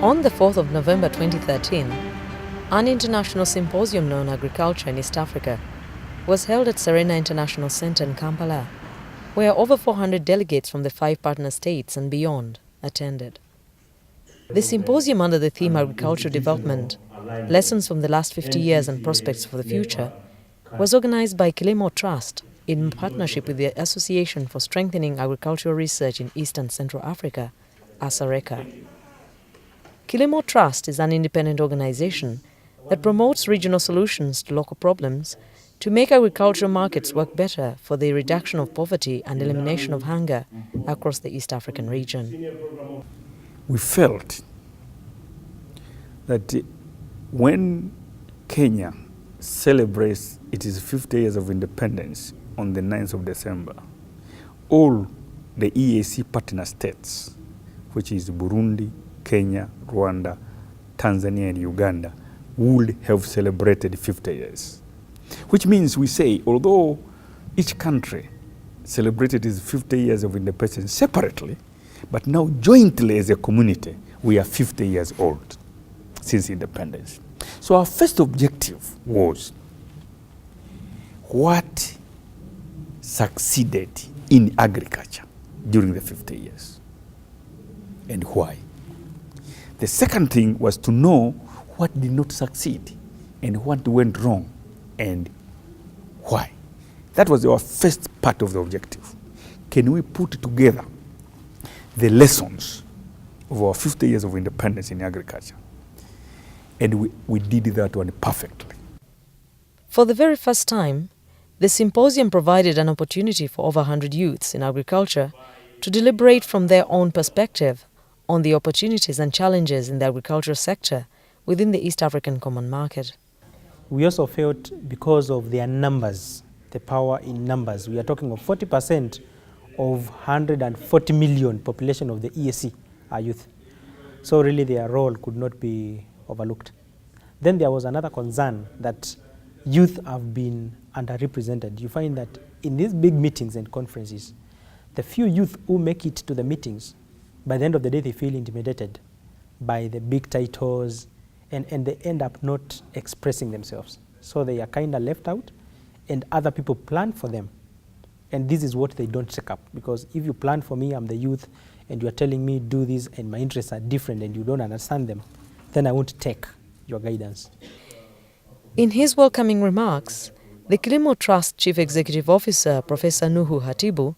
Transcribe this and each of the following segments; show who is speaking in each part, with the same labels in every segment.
Speaker 1: On the 4th of November 2013, an international symposium on agriculture in East Africa was held at Serena International Centre in Kampala, where over 400 delegates from the 5 partner states and beyond attended. The symposium, under the theme Agricultural Development, Lessons from the Last 50 Years and Prospects for the Future, was organized by Kilimo Trust in partnership with the Association for Strengthening Agricultural Research in East and Central Africa, ASARECA. Kilimo Trust is an independent organization that promotes regional solutions to local problems to make agricultural markets work better for the reduction of poverty and elimination of hunger across the East African region.
Speaker 2: We felt that when Kenya celebrates its 50 years of independence on the 9th of December, all the EAC partner states, which is Burundi, Kenya, Rwanda, Tanzania and Uganda, would have celebrated 50 years. Which means we say, although each country celebrated its 50 years of independence separately, but now jointly as a community, we are 50 years old since independence. So our first objective was what succeeded in agriculture during the 50 years and why. The second thing was to know what did not succeed and what went wrong and why. That was our first part of the objective. Can we put together the lessons of our 50 years of independence in agriculture? And we did that one perfectly.
Speaker 1: For the very first time, the symposium provided an opportunity for over 100 youths in agriculture to deliberate from their own perspective on the opportunities and challenges in the agricultural sector within the East African Common Market.
Speaker 3: We also felt because of their numbers, the power in numbers, we are talking of 40% of 140 million population of the EAC are youth. So really their role could not be overlooked. Then there was another concern that youth have been underrepresented. You find that in these big meetings and conferences, the few youth who make it to the meetings, by the end of the day they feel intimidated by the big titles and they end up not expressing themselves. So they are kind of left out and other people plan for them. And this is what they don't take up, because if you plan for me, I'm the youth, and you are telling me do this and my interests are different and you don't understand them, then I won't take your guidance.
Speaker 1: In his welcoming remarks, the Kilimo Trust Chief Executive Officer, Professor Nuhu Hatibu,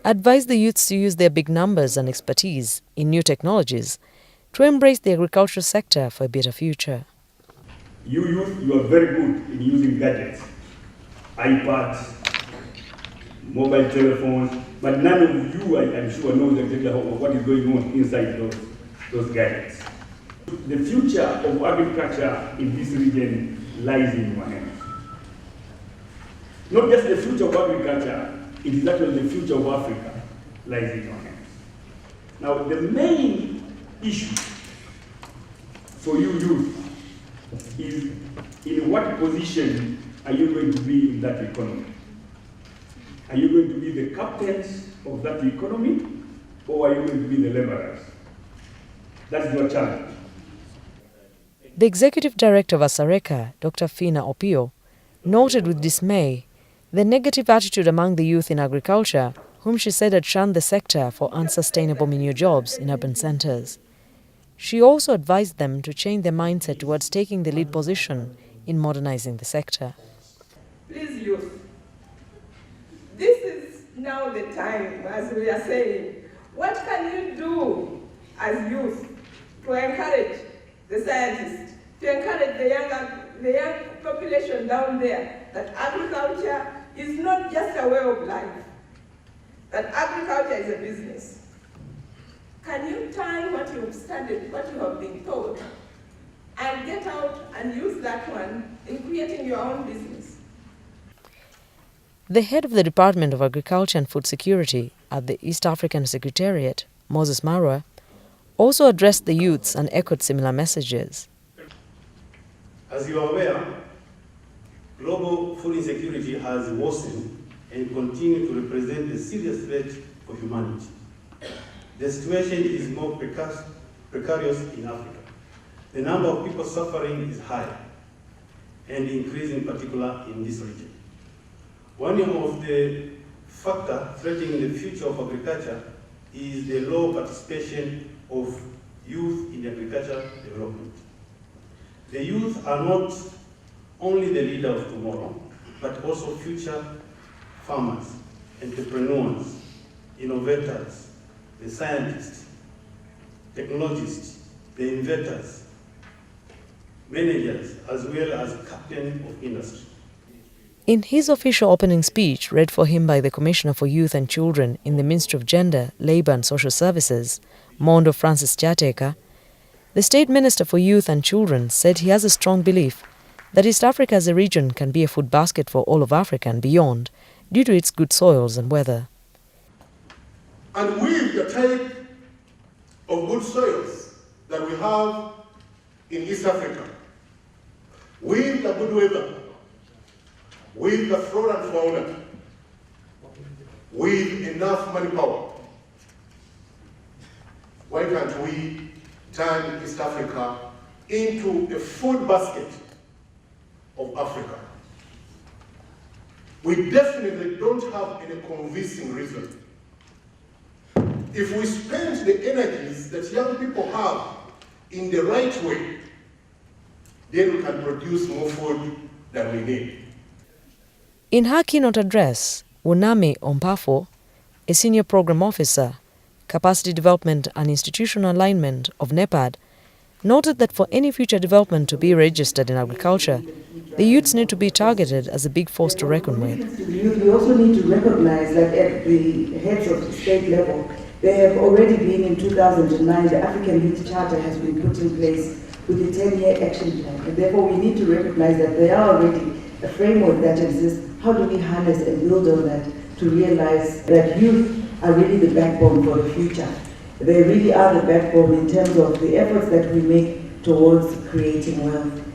Speaker 1: advised the youths to use their big numbers and expertise in new technologies to embrace the agricultural sector for a better future.
Speaker 4: You youth, you are very good in using gadgets, iPads, mobile telephones, but none of you, I'm sure, knows exactly what is going on inside those gadgets. The future of agriculture in this region lies in your hands. Not just the future of agriculture, it is actually the future of Africa lies in your hands. Now, the main issue for you youth is in what position are you going to be in that economy? Are you going to be the captains of that economy, or are you going to be the laborers? That's your challenge.
Speaker 1: The Executive Director of ASARECA, Dr. Fina Opio, noted with dismay the negative attitude among the youth in agriculture, whom she said had shunned the sector for unsustainable menial jobs in urban centres. She also advised them to change their mindset towards taking the lead position in modernizing the sector.
Speaker 5: Please, youth, this is now the time, as we are saying. What can you do as youth to encourage the scientists, to encourage the young population down there that agriculture is not just a way of life, that agriculture is a business? Can you turn what you've studied, what you have been taught, and get out and use that one in creating your own business?
Speaker 1: The head of the Department of Agriculture and Food Security at the East African Secretariat, Moses Marwa, also addressed the youths and echoed similar messages.
Speaker 6: As you are aware, global food insecurity has worsened and continues to represent a serious threat for humanity. The situation is more precarious in Africa. the number of people suffering is high and increasing, in particular in this region. One of the factors threatening the future of agriculture is the low participation of youth in agricultural development. The youth are not only the leader of tomorrow, but also future farmers, entrepreneurs, innovators, the scientists, technologists, the inventors, managers, as well as captain of industry.
Speaker 1: In his official opening speech, read for him by the Commissioner for Youth and Children in the Ministry of Gender, Labour and Social Services, Mondo Kyateka, the State Minister for Youth and Children said he has a strong belief that East Africa as a region can be a food basket for all of Africa and beyond due to its good soils and weather.
Speaker 7: And with the type of good soils that we have in East Africa, with the good weather, with the flora and fauna, with enough manpower, why can't we turn East Africa into a food basket of Africa? We definitely don't have any convincing reason. If we spend the energies that young people have in the right way, then we can produce more food than we need.
Speaker 1: In her keynote address, Unami Mpofu, a senior program officer, capacity development and institutional alignment of NEPAD, noted that for any future development to be registered in agriculture, the youths need to be targeted as a big force to reckon with.
Speaker 8: We also need to recognize that at the heads of the state level, there have already been in 2009, the African Youth Charter has been put in place with a 10-year action plan. And therefore we need to recognize that there are already a framework that exists. How do we harness and build on that to realize that youth are really the backbone for the future? They really are the backbone in terms of the efforts that we make towards creating wealth.